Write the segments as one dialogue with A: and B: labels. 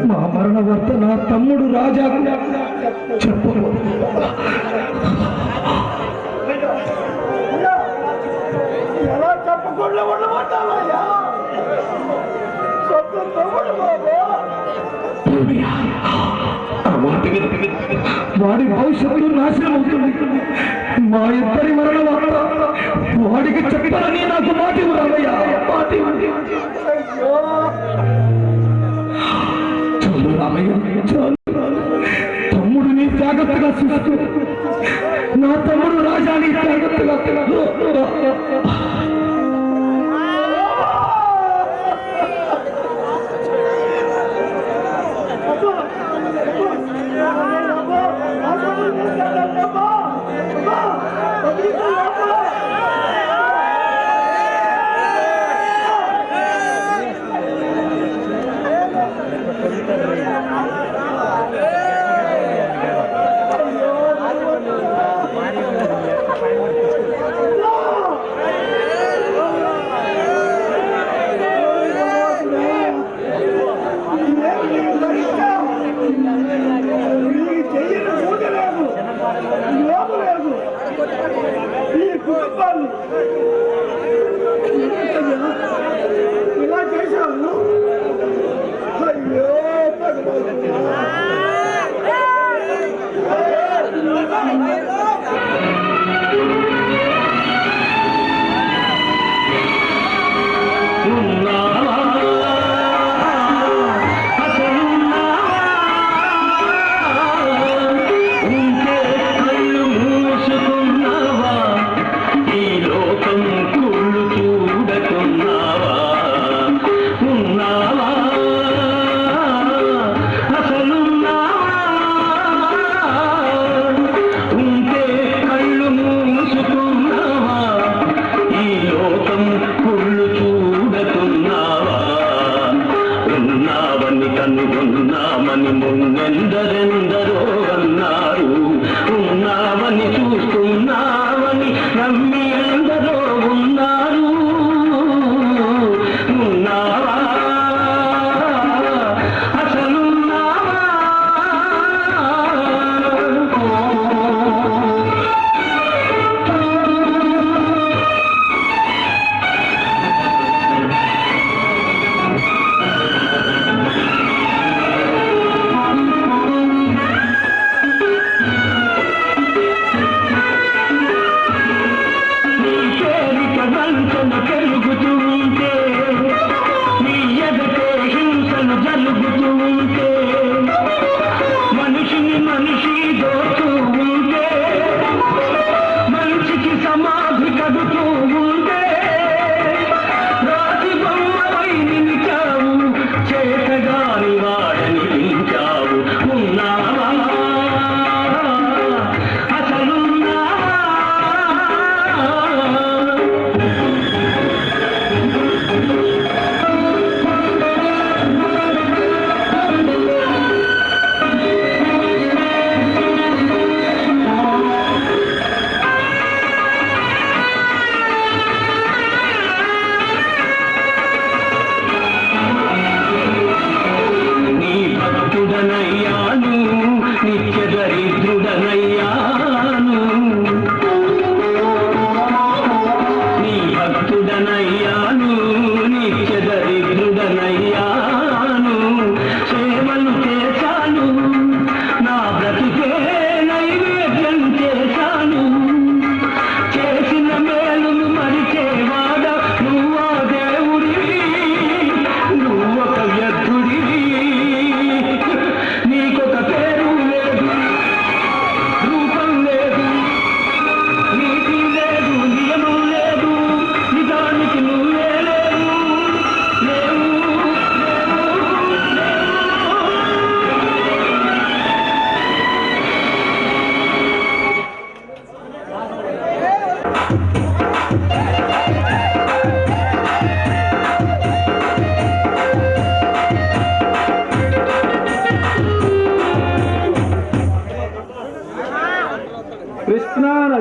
A: మా మరణ వార్త నా తమ్ముడు రాజా చెప్పు.
B: ఎలా చెప్పకుండా ఉండమంటావయ్యా? సొంత తమ్ముడు బాబు.
A: వాడి భవిష్యత్తు నాశనం అవుతుంది. మా ఇద్దరి మరణ వార్త వాడికి చెప్పాలని నాకు మాట ఇవ్వరామయ్యా, మాట చాలు రామయ్య, చాలు. తమ్ముడిని జాగ్రత్తగా చూస్తూ నా తమ్ముడు రాజాని జాగ్రత్తగా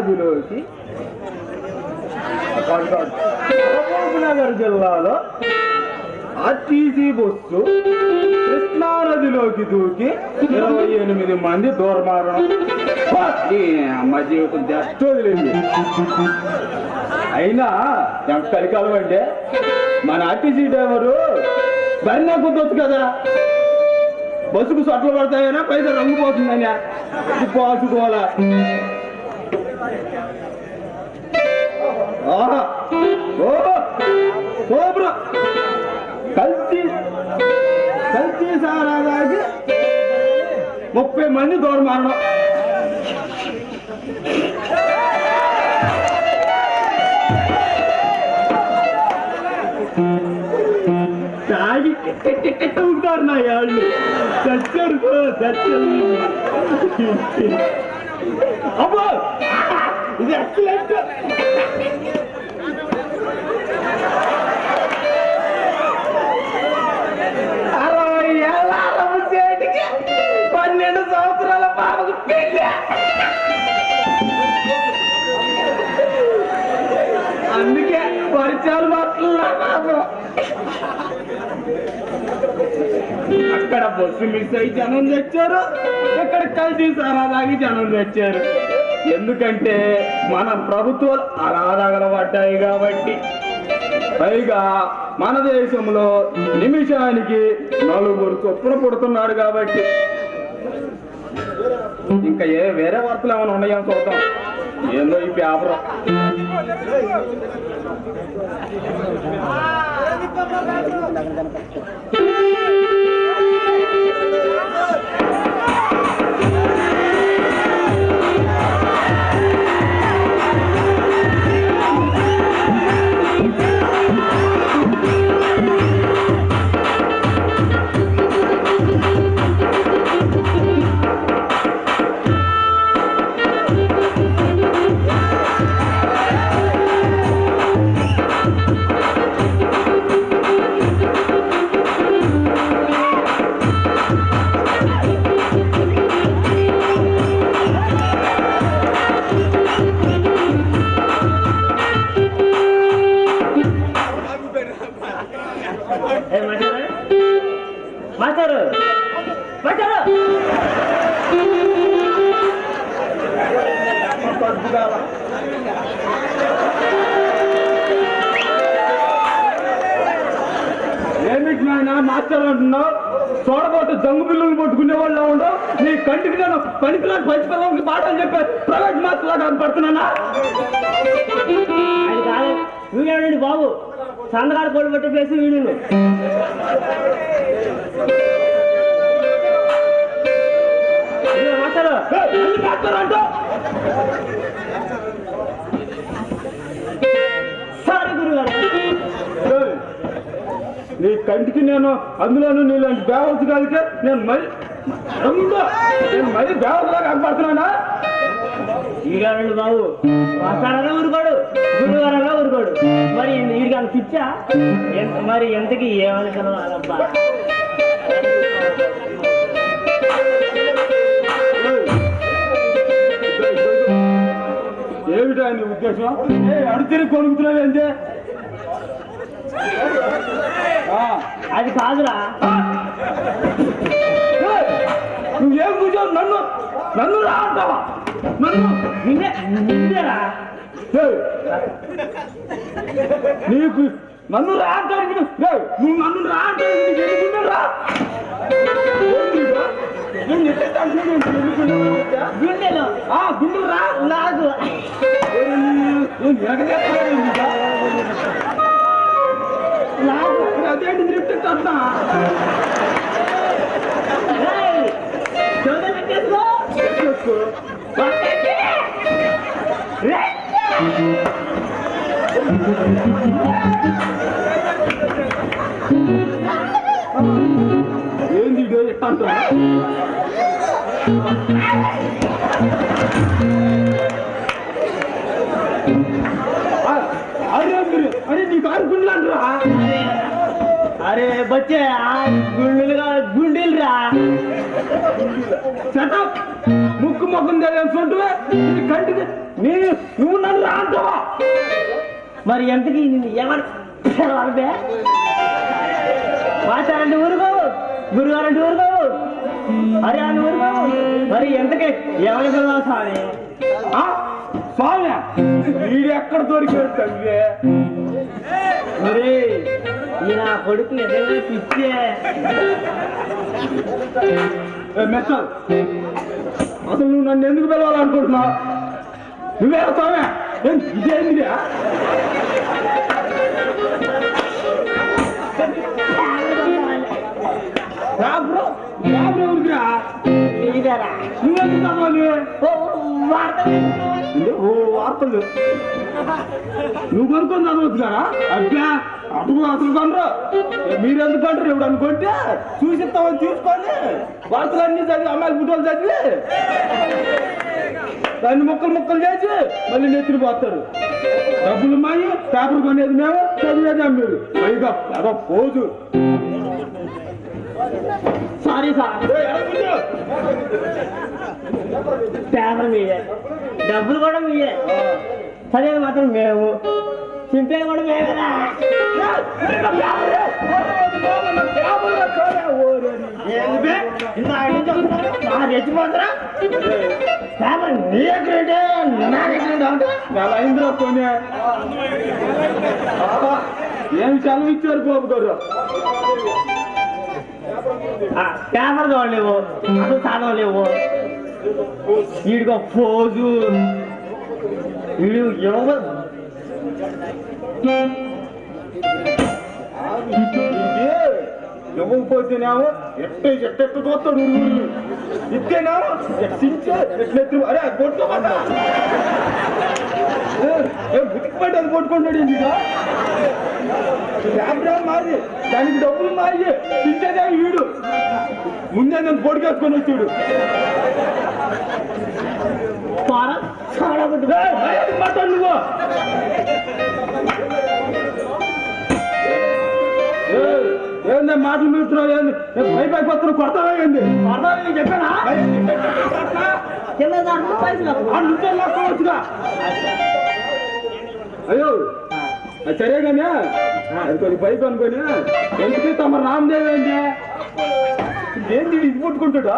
B: నదిలోకి మహబూబ్నగర్ జిల్లాలో ఆర్టీసీ బస్సు కృష్ణా నదిలోకి దూకి 28 మంది దూరమారణం. అమ్మ జీవితం జస్ట్ వదిలింది. అయినా ఎంత కలికాలం అంటే మన ఆర్టీసీ డ్రైవరు బరినా కుదొచ్చు కదా, బస్సుకు సొట్లు పడతాయనా పైసలు రంగు పోతుందనా పోసుకోవాలా. కల్తీ సారాదాకి 30 మంది దూరమారణం. తాగి ఉంటారు నా యాళ్ళు చచ్చారు. అబ్బో ఇది ఎక్సలెంట్. 60 ఏళ్ళ చేతికి 12 సంవత్సరాల బాబుకు పెళ్ళి. అందుకే పరిచయాలు మాట్లాడు. అక్కడ బస్సు మిస్ అయ్యి జనం తెచ్చారు, ఇక్కడ కల్తీ సారా తాగి జనం తెచ్చారు. ఎందుకంటే మన ప్రభుత్వాలు అలా తగలబడ్డాయి కాబట్టి. పైగా మన దేశంలో నిమిషానికి 4 చొప్పున పుడుతున్నాడు కాబట్టి. ఇంకా వేరే వార్తలు ఏమైనా ఉన్నాయని చూద్దాం. ఏందో ఈ పేపర్. ఏమిటి నాయన మాస్టర్ అంటున్నావు? చూడబోతు జంగు బిల్లులు పట్టుకునే వాళ్ళు ఉండవు. నీ కంటికి నేను పనికిలాంటి పంచిపల్లంకి పాఠాలు చెప్పే ప్రైవేట్ మాస్టర్ లాగా పడుతున్నానా?
C: వీడండి బాబు, సందగాడు పొడి పట్టి ప్లేసి వీడు.
B: మాస్టర్ అంటూ
C: సారీ గురుగారు.
B: నీ కంటికి నేను అందులోనూ నీలాంటి బేవల్స్ కాదుకే నేను మరి బేవల్స్లా కనపడుతున్నానా?
C: వీడండి బాబు, మాస్టారన్నా ఊరుకోడు, గురుగారన్నా ఊరుకోడు. మరి వీడికి అంత పిచ్చా? మరి ఎంతకి ఏమనుకున్నాబ్బా?
B: ఏమిటా నీ ఉద్దేశం? అడితిని కొనుక్కుతున్నావు అంటే
C: అది కాదురా.
B: నువ్వేం కూర్చోవు? నన్ను రా అంటావా?
C: నిన్నేరా
B: నీకు నన్ను రా అంటానికి నువ్వు నన్ను రా అంటానికి ఎందుకున్నా రా? గుండెలు రా
C: నాకు
B: అదేంటి లిఫ్ట్ అన్నా ఏంది అంటున్నా? అరే నీకు అనుకున్నా అంటారా?
C: అరే బచ్చే గుండెలుగా గుండెలు రా.
B: ముక్కు ముఖం తెలియని కంటికి నువ్వు నన్ను రాంటావా?
C: మరి ఎంతకి నిన్ను ఎవరు పిలవాలంటే మాచారంటే ఊరుకోవు, గురుగారంటే ఊరుకోవు, అరే అని ఊరుకోవు. మరి ఎంతకి ఎవరి పిలవాలి స్వామి?
B: స్వామి వీడు ఎక్కడ దొరికాడు తల్లి?
C: మరి ఈ నా కొడుకు నిజంగా పిచ్చే.
B: మెస్టర్ అసలు నువ్వు నన్ను ఎందుకు పిలవాలనుకుంటున్నావు? నువ్వే స్వామి ఇదేంటిదా? నువ్వెందుకు చదవాలి? వార్తలు నువ్వు కొనుక్కొని చదవచ్చు కదా? అట్లా అటుకు అసలు కొనరు. మీరెందుకు అంటారు? ఎవడు అనుకుంటే చూసిస్తామని తీసుకొని వార్తలు అన్ని చదివి అమ్మాయిల ఫోటోలు చదివి దాన్ని ముక్కలు చేసి మళ్ళీ నెత్తిని పోతారు. డబ్బులు మాయి, పేపర్ కొనేది మేము, చదివేది అమ్మేది. పైగా అదో పోజు.
C: సారీ సార్, పేపర్ మీదే, డబ్బులు కూడా మీదే, చదివేది మాత్రం మేము, చింపేది కూడా మేమేనా? రెచ్చిపోతారా? పేపర్ నీ ఎక్కడే నా
B: నెల అయిందిరా కొని. ఏమి సెలవు ఇచ్చారు బాబు గారు?
C: పేపర్ చూడలేవు, అసలు చదవలేవు. వీడికి ఒక ఫోజు, వీడు
B: ఇవ్వకపోతేనేమో ఎట్ట చూస్తాడు ఊరు. ఇస్తేనేమో ఎట్లెత్తు అరే కొట్టుకోమంటా బుతికిపట్టి అది కొట్టుకుంటాడు. ఎందుకు ల్యాప్టాప్ మారి దానికి డబ్బులు మారి తింటేదే వీడు. ముందే నన్ను పొడికేసుకొని వచ్చాడు. మాట్లాడు నువ్వు. ఏంది మాటలు మీరుతున్నావు? ఏంది పై పత్రం కొడతావా? ఏంది చెప్పానా? వచ్చుగా అయ్యో సరే కానీ అది కొంచెం పైకి అనుకోని ఎందుకు తమ రామదేవ్ ఏంటి ఏంటి ఇది పుట్టుకుంటాడా?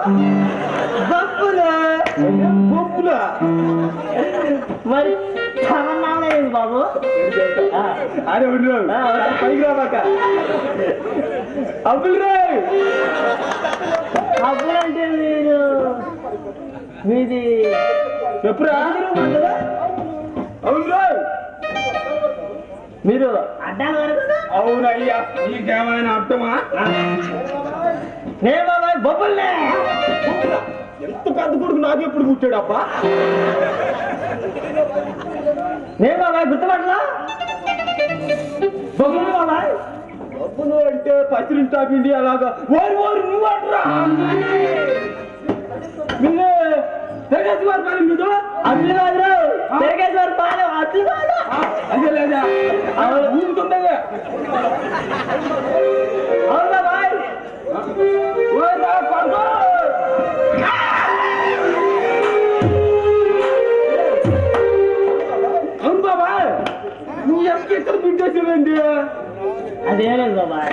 B: బొప్పులా
C: మరి బాబు.
B: అరే పైకి రాబాక. అబ్బులు రాయ్.
C: అబ్బులంటే మీరు మీది
B: చెప్పురా. అవును రాయ్.
C: మీరు అడ్డాలు కదా?
B: అవునయ్యా. నీకేమైనా అర్థమా?
C: నేను బాబాయ్ బొబ్బుల్నే.
B: ఎంత పెద్ద కొడుకు నాకు ఎప్పుడు పుట్టాడు అబ్బా?
C: నేను బాబాయ్ గుర్తుపట్లా? బొబ్బులు బాబాయ్.
B: బొబ్బులు అంటే పసిరింటా పిండి అలాగా. ఓరు నువ్వు అంటరా? మీరు తెగేసి వారి పని మీరు
C: అట్లు కాదు, తెగేసి వారి పాలు అట్లు కాదు.
B: అదే లేదా ఊరుతుండగా?
C: అవును బాబాయ్.
B: అవును బాబాయ్. నువ్వు ఎక్కడ పిండేసేవండి?
C: అదేలేదు బాబాయ్.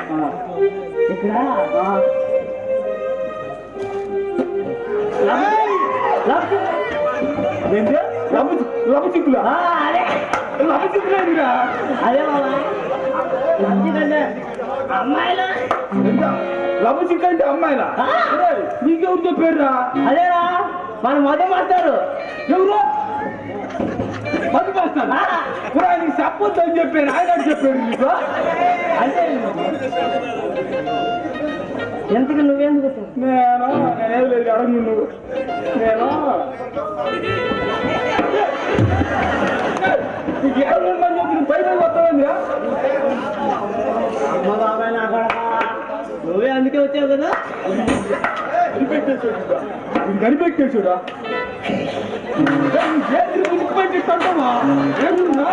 C: ఇక్కడ
B: లభ చిక్కులా?
C: అదే
B: లభ చిక్కులేదురా?
C: అదే బాబాయ్. అమ్మాయిలు
B: లభ చిక్కు అంటే అమ్మాయిలా? నీకెవరు చెప్పారురా?
C: అదేరా మన మధ్య మాస్టారు.
B: ఎవరు మధ్య మాస్టర్? నీకు చెప్పొద్దు అని చెప్పాను. ఆయన చెప్పాడు నీకు.
C: అంటే ఎంతకు నువ్వేందుకు?
B: నేనేం లేదు అడగు నువ్వు. నేను నీకు ఎవరు చెప్పి పైన వస్తావేంద్రా?
C: అమ్మ బాబాయ్ నా కొడక, నువ్వే అందుకే వచ్చావు కదా?
B: కనిపెట్టేసాడా? మునిగిపోయి అంటావా? ఏముందా?